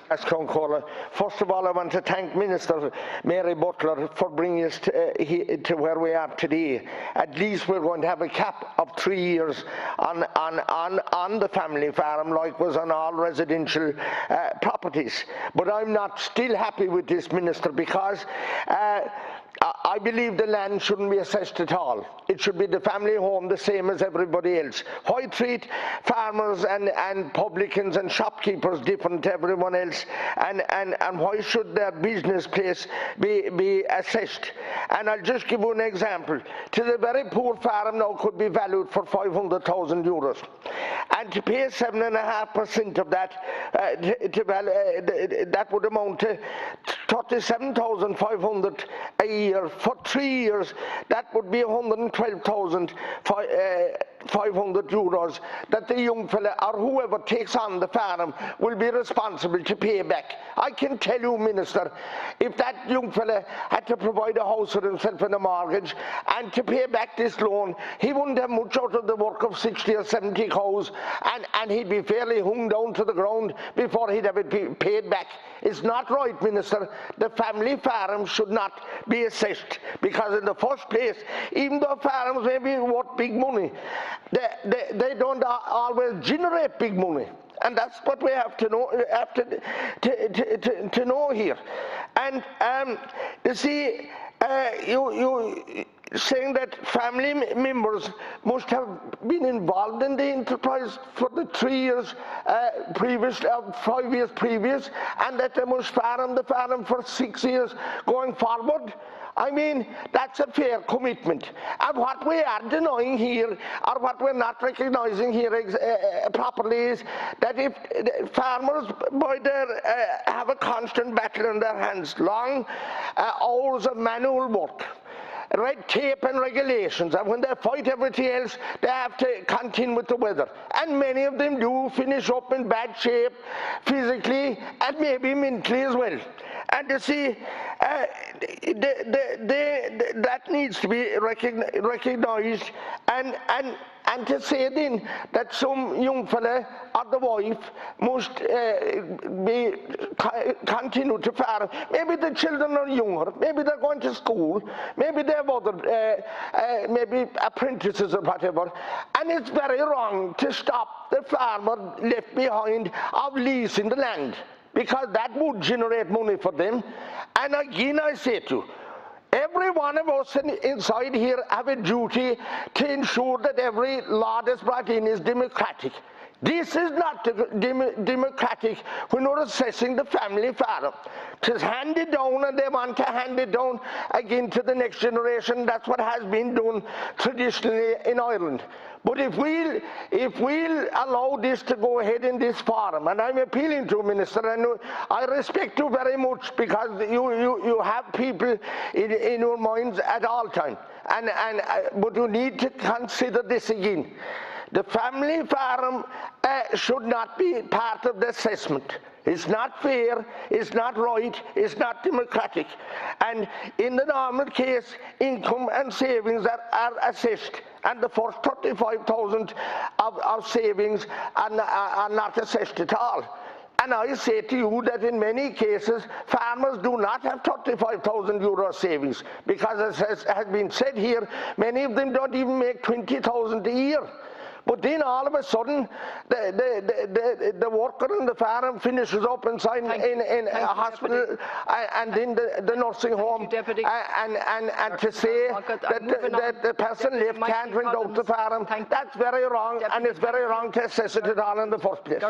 First of all, I want to thank Minister Mary Butler for bringing us to where we are today. At least we're going to have a cap of 3 years on the family farm, like was on all residential properties. But I'm not still happy with this, Minister, because I believe the land shouldn't be assessed at all. It should be the family home, the same as everybody else. Why treat farmers and publicans and shopkeepers different to everyone else? And why should their business place be assessed? And I'll just give you an example. To the very poor farm now could be valued for €500,000. And to pay 7.5% of that, that would amount to 37,500 a year for 3 years. That would be €112,500 that the young fella or whoever takes on the farm will be responsible to pay back. I can tell you, Minister, if that young fella had to provide a house for himself and a mortgage and to pay back this loan, he wouldn't have much out of the work of 60 or 70 cows, and he'd be fairly hung down to the ground before he'd have it paid back. It's not right, Minister. The family farm should not be assessed, because in the first place, even though farms may be worth big money, they don't always generate big money. And that's what we have to know, to know here. And you see, you saying that family members must have been involved in the enterprise for the 3 years previous, 5 years previous, and that they must farm the farm for 6 years going forward. I mean, that's a fair commitment. And what we are denying here, or what we're not recognizing here properly, is that if farmers have a constant battle in their hands, long hours of manual work, red tape and regulations, and when they fight everything else, they have to contend with the weather. And many of them do finish up in bad shape, physically and maybe mentally as well. And you see, that needs to be recognized, and to say then that some young fella or the wife must continue to farm. Maybe the children are younger, maybe they're going to school, maybe they have other, maybe apprentices or whatever, and it's very wrong to stop the farmer left behind of leasing the land, because that would generate money for them. And again, I say to you, every one of us inside here have a duty to ensure that every law that's brought in is democratic. This is not democratic when we're assessing the family farm. It's handed down, and they want to hand it down again to the next generation. That's what has been done traditionally in Ireland. But if we'll allow this to go ahead in this forum, and I'm appealing to you, Minister, and I respect you very much, because you have people in your minds at all times, but you need to consider this again. The family farm should not be part of the assessment. It's not fair, it's not right, it's not democratic. And in the normal case, income and savings are assessed, and the first 35,000 of savings are not assessed at all. And I say to you that in many cases, farmers do not have €35,000 savings, because, as has been said here, many of them don't even make 20,000 a year. But then all of a sudden, the worker in the farm finishes up inside in a hospital, and then the nursing home, and to say that the person left can't rent out the farm, that's very wrong, and it's very wrong to assess it at all in the first place.